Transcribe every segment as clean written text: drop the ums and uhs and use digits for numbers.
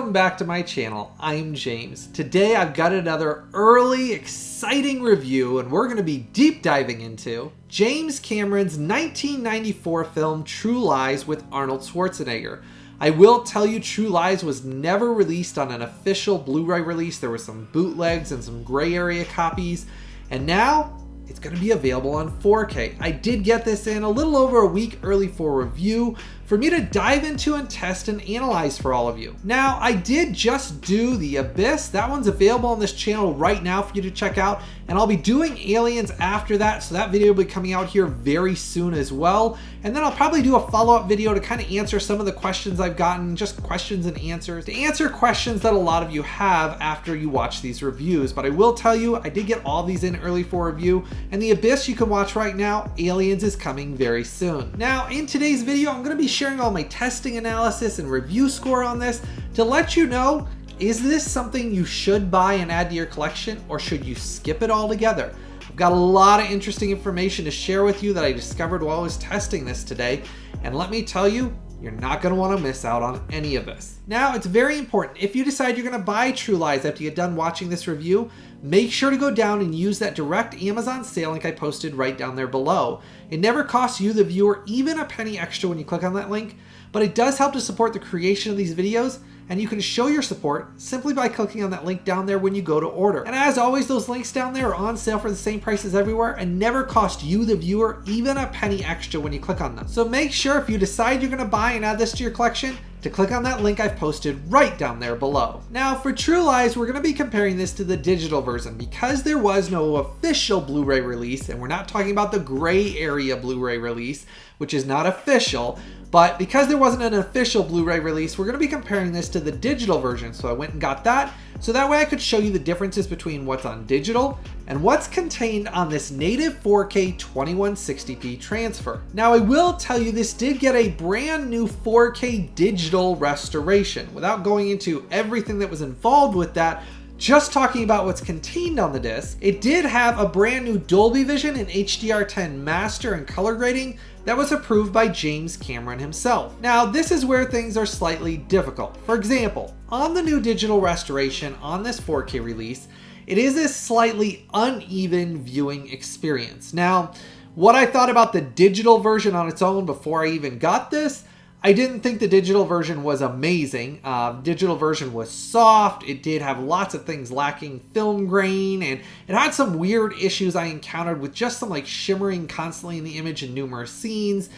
Welcome back to my channel. I'm James. Today I've got another early, exciting review, and we're going to be deep diving into James Cameron's 1994 film True Lies with Arnold Schwarzenegger. I will tell you, True Lies was never released on an official Blu-ray release. There were some bootlegs and some gray area copies, and now it's going to be available on 4K. I did get this in a little over a week early for review, for me to dive into and test and analyze for all of you. Now, I did just do The Abyss. That one's available on this channel right now for you to check out, and I'll be doing Aliens after that, so that video will be coming out here very soon as well. And then I'll probably do a follow-up video to kind of answer some of the questions I've gotten, just questions and answers, to answer questions that a lot of you have after you watch these reviews. But I will tell you, I did get all these in early for review, and The Abyss you can watch right now. Aliens is coming very soon. Now, in today's video, I'm going to be sharing all my testing analysis and review score on this to let you know, is this something you should buy and add to your collection, or should you skip it altogether? I've got a lot of interesting information to share with you that I discovered while I was testing this today, and let me tell you, you're not going to want to miss out on any of this. Now, it's very important, if you decide you're going to buy True Lies after you get done watching this review, make sure to go down and use that direct Amazon sale link I posted right down there below. It never costs you, the viewer, even a penny extra when you click on that link, but it does help to support the creation of these videos, and you can show your support simply by clicking on that link down there when you go to order. And as always, those links down there are on sale for the same prices everywhere and never cost you, the viewer, even a penny extra when you click on them. So make sure, if you decide you're going to buy and add this to your collection, to click on that link I've posted right down there below. Now, for True Lies, we're going to be comparing this to the digital version because there was no official Blu-ray release, and we're not talking about the gray area Blu-ray release, which is not official. But because there wasn't an official Blu-ray release, we're going to be comparing this to the digital version. So I went and got that, so that way I could show you the differences between what's on digital and what's contained on this native 4K 2160p transfer. Now, I will tell you, this did get a brand new 4K digital restoration. Without going into everything that was involved with that, just talking about what's contained on the disc, it did have a brand new Dolby Vision and HDR10 master and color grading that was approved by James Cameron himself. Now, this is where things are slightly difficult. For example, on the new digital restoration on this 4K release, it is a slightly uneven viewing experience. Now, what I thought about the digital version on its own before I even got this, I didn't think the digital version was amazing. Digital version was soft. It did have lots of things lacking film grain, and it had some weird issues I encountered with just some like shimmering constantly in the image in numerous scenes.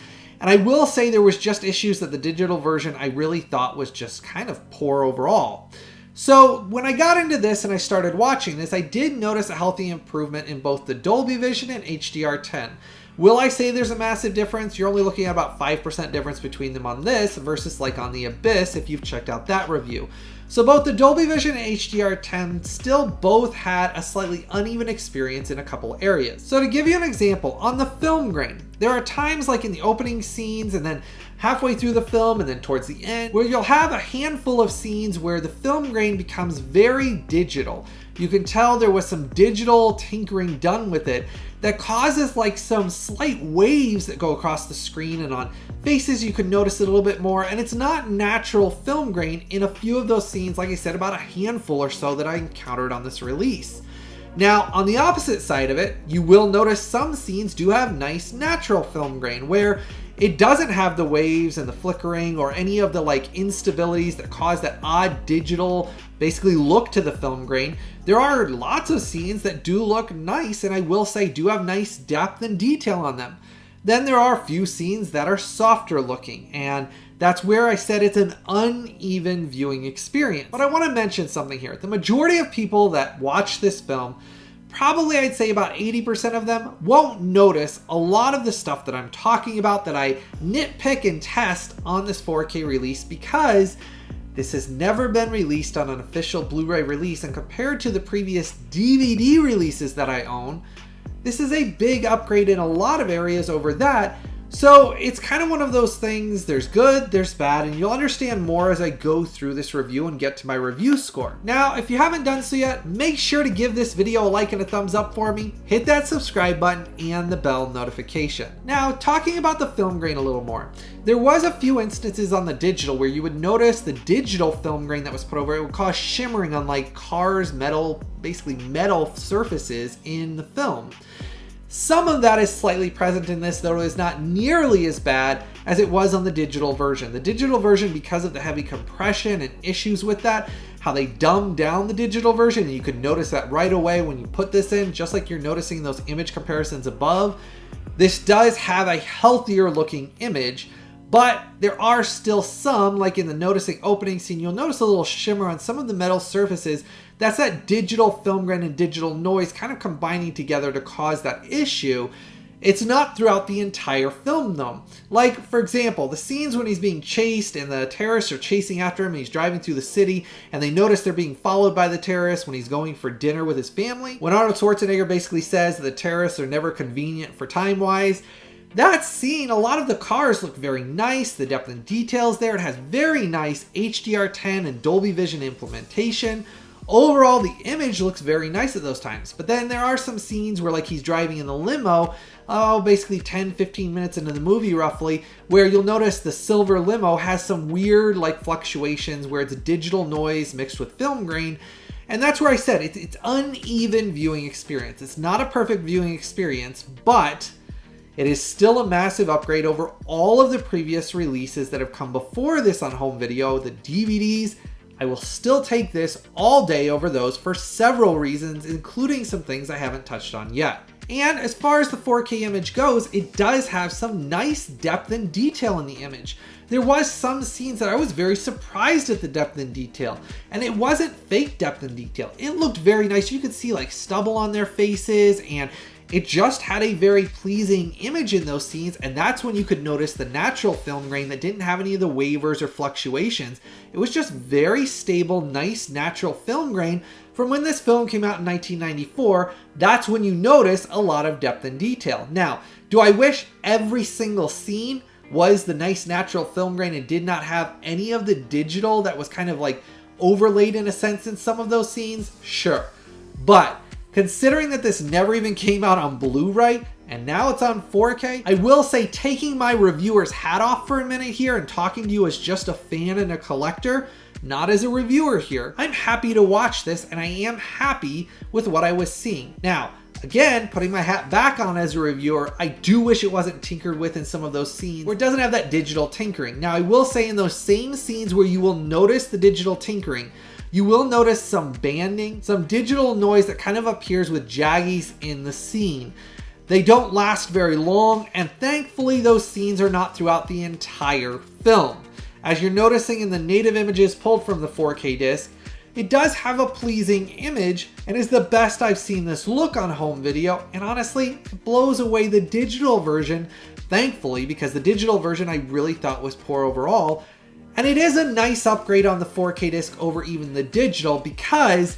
And I will say there was just issues that the digital version I really thought was just kind of poor overall. So when I got into this and I started watching this, I did notice a healthy improvement in both the Dolby Vision and HDR10. Will I say there's a massive difference? You're only looking at about 5% difference between them on this versus like on The Abyss if you've checked out that review. So both the Dolby Vision and HDR10 still both had a slightly uneven experience in a couple areas. So to give you an example, on the film grain, there are times like in the opening scenes and then halfway through the film and then towards the end where you'll have a handful of scenes where the film grain becomes very digital. You can tell there was some digital tinkering done with it that causes like some slight waves that go across the screen, and on faces you can notice it a little bit more, and it's not natural film grain in a few of those scenes, like I said, about a handful or so that I encountered on this release. Now, on the opposite side of it, you will notice some scenes do have nice natural film grain where it doesn't have the waves and the flickering or any of the like instabilities that cause that odd digital basically look to the film grain. There are lots of scenes that do look nice, and I will say do have nice depth and detail on them. Then there are a few scenes that are softer looking, and that's where I said it's an uneven viewing experience. But I want to mention something here. The majority of people that watch this film, probably I'd say about 80% of them, won't notice a lot of the stuff that I'm talking about that I nitpick and test on this 4K release, because this has never been released on an official Blu-ray release, and compared to the previous DVD releases that I own, this is a big upgrade in a lot of areas over that. So it's kind of one of those things, there's good, there's bad, and you'll understand more as I go through this review and get to my review score. Now, if you haven't done so yet, make sure to give this video a like and a thumbs up for me, hit that subscribe button and the bell notification. Now, talking about the film grain a little more, there was a few instances on the digital where you would notice the digital film grain that was put over it would cause shimmering on like cars, basically metal surfaces in the film. Some of that is slightly present in this, though it is not nearly as bad as it was on the digital version. The digital version, because of the heavy compression and issues with that, how they dumbed down the digital version, and you could notice that right away when you put this in, just like you're noticing those image comparisons above. This does have a healthier looking image, but there are still some, like in the noticing opening scene, you'll notice a little shimmer on some of the metal surfaces. That's that digital film grain and digital noise kind of combining together to cause that issue. It's not throughout the entire film though. Like, for example, the scenes when he's being chased and the terrorists are chasing after him and he's driving through the city and they notice they're being followed by the terrorists when he's going for dinner with his family. When Arnold Schwarzenegger basically says that the terrorists are never convenient for time-wise, that scene, a lot of the cars look very nice, the depth and details there. It has very nice HDR10 and Dolby Vision implementation. Overall, the image looks very nice at those times. But then there are some scenes where like he's driving in the limo, basically 10-15 minutes into the movie roughly, where you'll notice the silver limo has some weird like fluctuations where it's digital noise mixed with film grain. And that's where I said it's uneven viewing experience. It's not a perfect viewing experience, but it is still a massive upgrade over all of the previous releases that have come before this on home video. The DVDs, I will still take this all day over those for several reasons, including some things I haven't touched on yet. And as far as the 4K image goes, it does have some nice depth and detail in the image. There was some scenes that I was very surprised at the depth and detail, and it wasn't fake depth and detail. It looked very nice. You could see like stubble on their faces, and it just had a very pleasing image in those scenes, and that's when you could notice the natural film grain that didn't have any of the wavers or fluctuations. It was just very stable, nice, natural film grain. From when this film came out in 1994, that's when you notice a lot of depth and detail. Now, do I wish every single scene was the nice natural film grain and did not have any of the digital that was kind of like overlaid in a sense in some of those scenes? Sure. But considering that this never even came out on Blu-ray and now it's on 4K, I will say, taking my reviewer's hat off for a minute here and talking to you as just a fan and a collector, not as a reviewer here, I'm happy to watch this and I am happy with what I was seeing. Now, again, putting my hat back on as a reviewer, I do wish it wasn't tinkered with in some of those scenes where it doesn't have that digital tinkering. Now, I will say in those same scenes where you will notice the digital tinkering, you will notice some banding, some digital noise that kind of appears with jaggies in the scene. They don't last very long, and thankfully those scenes are not throughout the entire film. As you're noticing in the native images pulled from the 4K disc, it does have a pleasing image and is the best I've seen this look on home video, and honestly, it blows away the digital version, thankfully, because the digital version I really thought was poor overall. And it is a nice upgrade on the 4K disc over even the digital because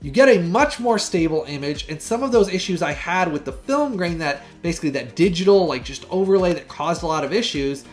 you get a much more stable image, and some of those issues I had with the film grain, that basically that digital like just overlay that caused a lot of issues,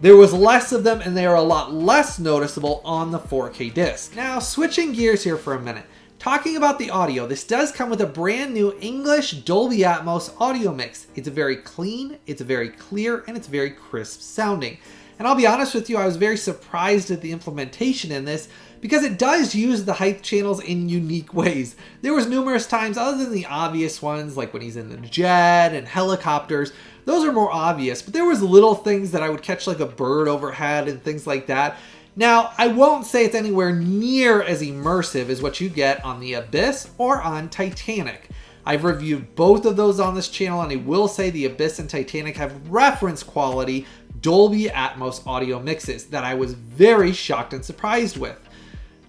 there was less of them and they are a lot less noticeable on the 4K disc. Now, switching gears here for a minute, talking about the audio, this does come with a brand new English Dolby Atmos audio mix. It's very clean, it's very clear, and it's very crisp sounding. And I'll be honest with you, I was very surprised at the implementation in this because it does use the height channels in unique ways. There was numerous times, other than the obvious ones, like when he's in the jet and helicopters, those are more obvious, but there was little things that I would catch like a bird overhead and things like that. Now, I won't say it's anywhere near as immersive as what you get on The Abyss or on Titanic. I've reviewed both of those on this channel, and I will say The Abyss and Titanic have reference quality Dolby Atmos audio mixes that I was very shocked and surprised with.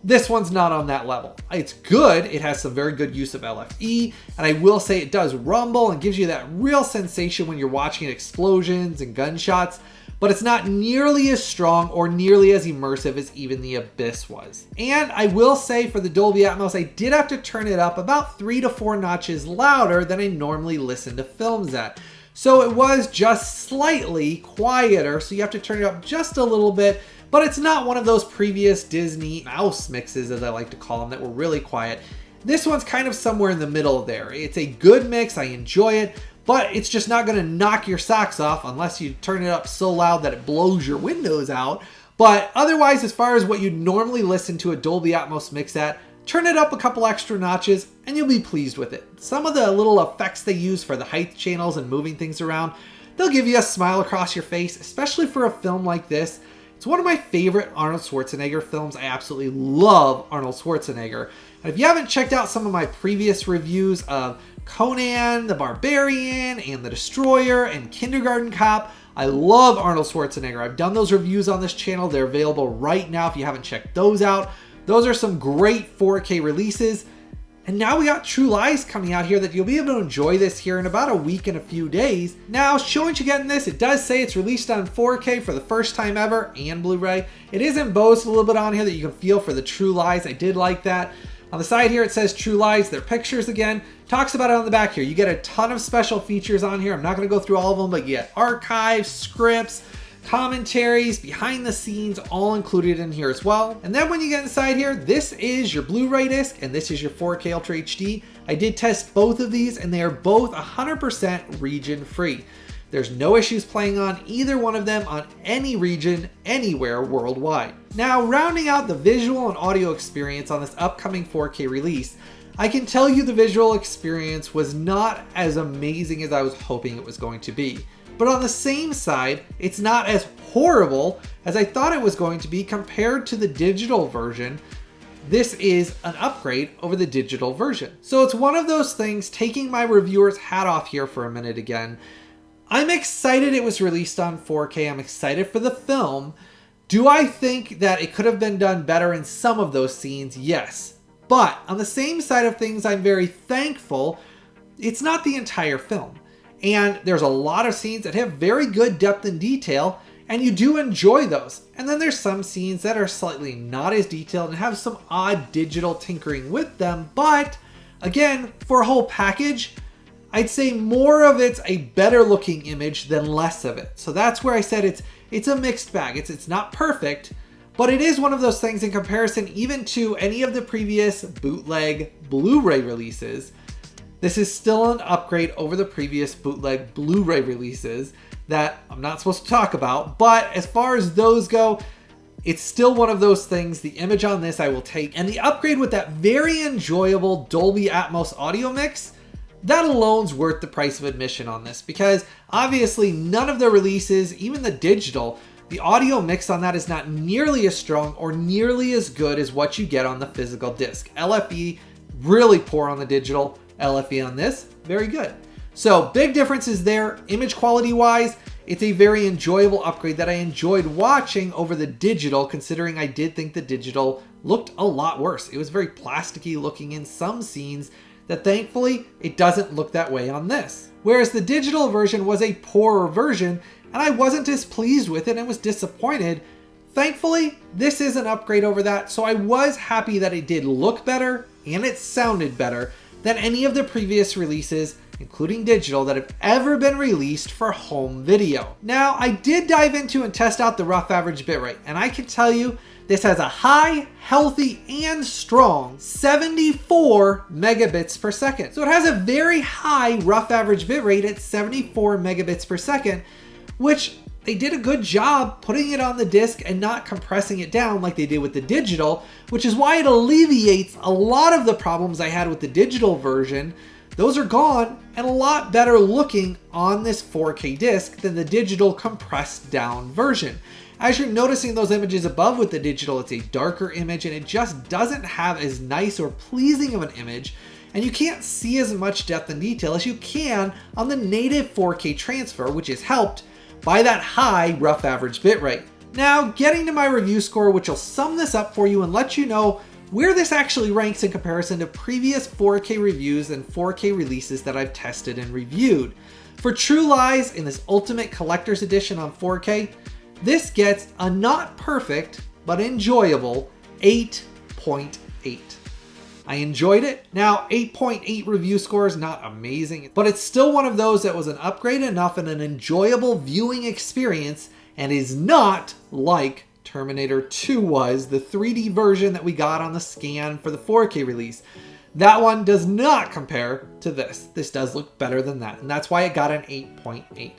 This one's not on that level. It's good, it has some very good use of LFE, and I will say it does rumble and gives you that real sensation when you're watching explosions and gunshots, but it's not nearly as strong or nearly as immersive as even The Abyss was. And I will say for the Dolby Atmos, I did have to turn it up about 3 to 4 notches louder than I normally listen to films at. So it was just slightly quieter, so you have to turn it up just a little bit, but it's not one of those previous Disney mouse mixes, as I like to call them, that were really quiet. This one's kind of somewhere in the middle there. It's a good mix, I enjoy it, but it's just not gonna knock your socks off unless you turn it up so loud that it blows your windows out. But otherwise, as far as what you'd normally listen to a Dolby Atmos mix at, turn it up a couple extra notches and you'll be pleased with it. Some of the little effects they use for the height channels and moving things around, they'll give you a smile across your face, especially for a film like this. It's one of my favorite Arnold Schwarzenegger films. I absolutely love Arnold Schwarzenegger. And if you haven't checked out some of my previous reviews of Conan the Barbarian and The Destroyer and Kindergarten Cop, I love Arnold Schwarzenegger. I've done those reviews on this channel. They're available right now if you haven't checked those out. Those are some great 4K releases. And now we got True Lies coming out here that you'll be able to enjoy this here in about a week and a few days. Now, showing you getting this, it does say it's released on 4K for the first time ever and Blu-ray. It is embossed a little bit on here that you can feel for the True Lies. I did like that. On the side here, it says True Lies, their pictures again. Talks about it on the back here. You get a ton of special features on here. I'm not going to go through all of them, but you get archives, scripts, commentaries, behind the scenes, all included in here as well. And then when you get inside here, this is your Blu-ray disc and this is your 4K Ultra HD. I did test both of these and they are both 100% region free. There's no issues playing on either one of them on any region, anywhere worldwide. Now, rounding out the visual and audio experience on this upcoming 4K release, I can tell you the visual experience was not as amazing as I was hoping it was going to be. But on the same side, it's not as horrible as I thought it was going to be compared to the digital version. This is an upgrade over the digital version. So it's one of those things, taking my reviewer's hat off here for a minute again. I'm excited it was released on 4K. I'm excited for the film. Do I think that it could have been done better in some of those scenes? Yes. But on the same side of things, I'm very thankful it's not the entire film. And there's a lot of scenes that have very good depth and detail, and you do enjoy those. And then there's some scenes that are slightly not as detailed and have some odd digital tinkering with them. But again, for a whole package, I'd say more of it's a better looking image than less of it. So that's where I said it's a mixed bag. It's not perfect, but it is one of those things in comparison even to any of the previous bootleg Blu-ray releases. This is still an upgrade over the previous bootleg Blu-ray releases that I'm not supposed to talk about, but as far as those go, it's still one of those things. The image on this I will take, and the upgrade with that very enjoyable Dolby Atmos audio mix, that alone's worth the price of admission on this, because obviously none of the releases, even the digital, the audio mix on that is not nearly as strong or nearly as good as what you get on the physical disc. LFE, really poor on the digital. LFE on this, very good. So big differences there. Image quality wise, it's a very enjoyable upgrade that I enjoyed watching over the digital, considering I did think the digital looked a lot worse. It was very plasticky looking in some scenes that thankfully it doesn't look that way on this. Whereas the digital version was a poorer version and I wasn't as pleased with it and was disappointed. Thankfully, this is an upgrade over that, so I was happy that it did look better and it sounded better than any of the previous releases, including digital, that have ever been released for home video. Now, I did dive into and test out the rough average bitrate, and I can tell you this has a high, healthy, and strong 74 megabits per second. So it has a very high rough average bitrate at 74 megabits per second, which they did a good job putting it on the disc and not compressing it down like they did with the digital, which is why it alleviates a lot of the problems I had with the digital version. Those are gone and a lot better looking on this 4K disc than the digital compressed down version. As you're noticing those images above with the digital, it's a darker image and it just doesn't have as nice or pleasing of an image, and you can't see as much depth and detail as you can on the native 4K transfer, which is helped by that high rough average bitrate. Now, getting to my review score, which will sum this up for you and let you know where this actually ranks in comparison to previous 4K reviews and 4K releases that I've tested and reviewed. For True Lies in this Ultimate Collector's Edition on 4K, this gets a not perfect, but enjoyable 8.8. I enjoyed it. Now, 8.8 review score is not amazing, but it's still one of those that was an upgrade enough and an enjoyable viewing experience and is not like Terminator 2 was, the 3D version that we got on the scan for the 4K release. That one does not compare to this. This does look better than that, and that's why it got an 8.8.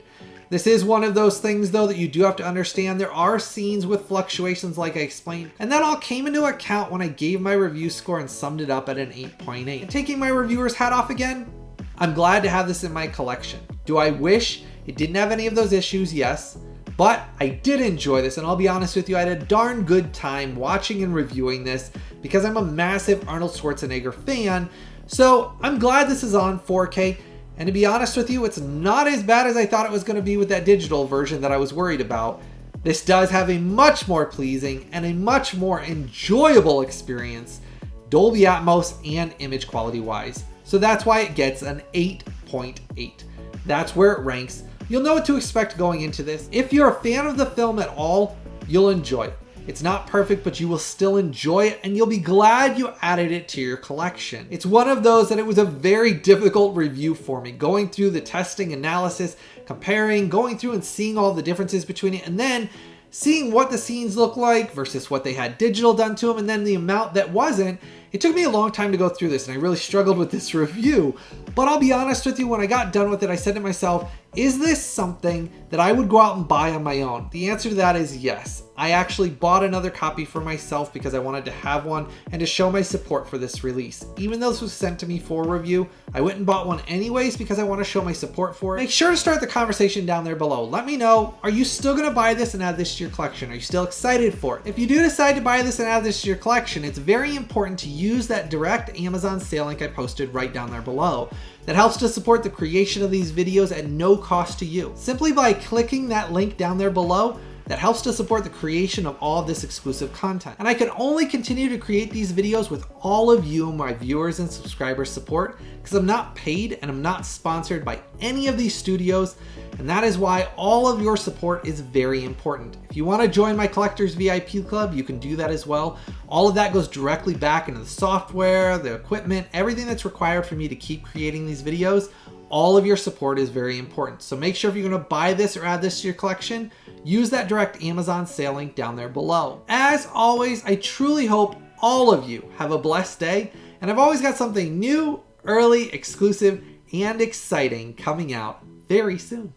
This is one of those things, though, that you do have to understand. There are scenes with fluctuations like I explained, and that all came into account when I gave my review score and summed it up at an 8.8. And taking my reviewer's hat off again, I'm glad to have this in my collection. Do I wish it didn't have any of those issues? Yes. But I did enjoy this, and I'll be honest with you, I had a darn good time watching and reviewing this because I'm a massive Arnold Schwarzenegger fan. So I'm glad this is on 4K. And to be honest with you, it's not as bad as I thought it was going to be with that digital version that I was worried about. This does have a much more pleasing and a much more enjoyable experience, Dolby Atmos and image quality wise. So that's why it gets an 8.8. That's where it ranks. You'll know what to expect going into this. If you're a fan of the film at all, you'll enjoy it. It's not perfect, but you will still enjoy it, and you'll be glad you added it to your collection. It's one of those that it was a very difficult review for me, going through the testing analysis, comparing, going through and seeing all the differences between it, and then seeing what the scenes look like versus what they had digital done to them, and then the amount that wasn't. It took me a long time to go through this, and I really struggled with this review. But I'll be honest with you, when I got done with it, I said to myself, is this something that I would go out and buy on my own? The answer to that is yes. I actually bought another copy for myself because I wanted to have one and to show my support for this release. Even though this was sent to me for review, I went and bought one anyways because I want to show my support for it. Make sure to start the conversation down there below. Let me know, are you still going to buy this and add this to your collection? Are you still excited for it? If you do decide to buy this and add this to your collection, it's very important to use that direct Amazon sale link I posted right down there below. That helps to support the creation of these videos at no cost to you. Simply by clicking that link down there below, that helps to support the creation of all of this exclusive content. And I can only continue to create these videos with all of you, my viewers and subscribers' support, because I'm not paid and I'm not sponsored by any of these studios, and that is why all of your support is very important. If you want to join my Collectors VIP Club, you can do that as well. All of that goes directly back into the software, the equipment, everything that's required for me to keep creating these videos. All of your support is very important. So make sure if you're going to buy this or add this to your collection, use that direct Amazon sale link down there below. As always, I truly hope all of you have a blessed day, and I've always got something new, early, exclusive, and exciting coming out very soon.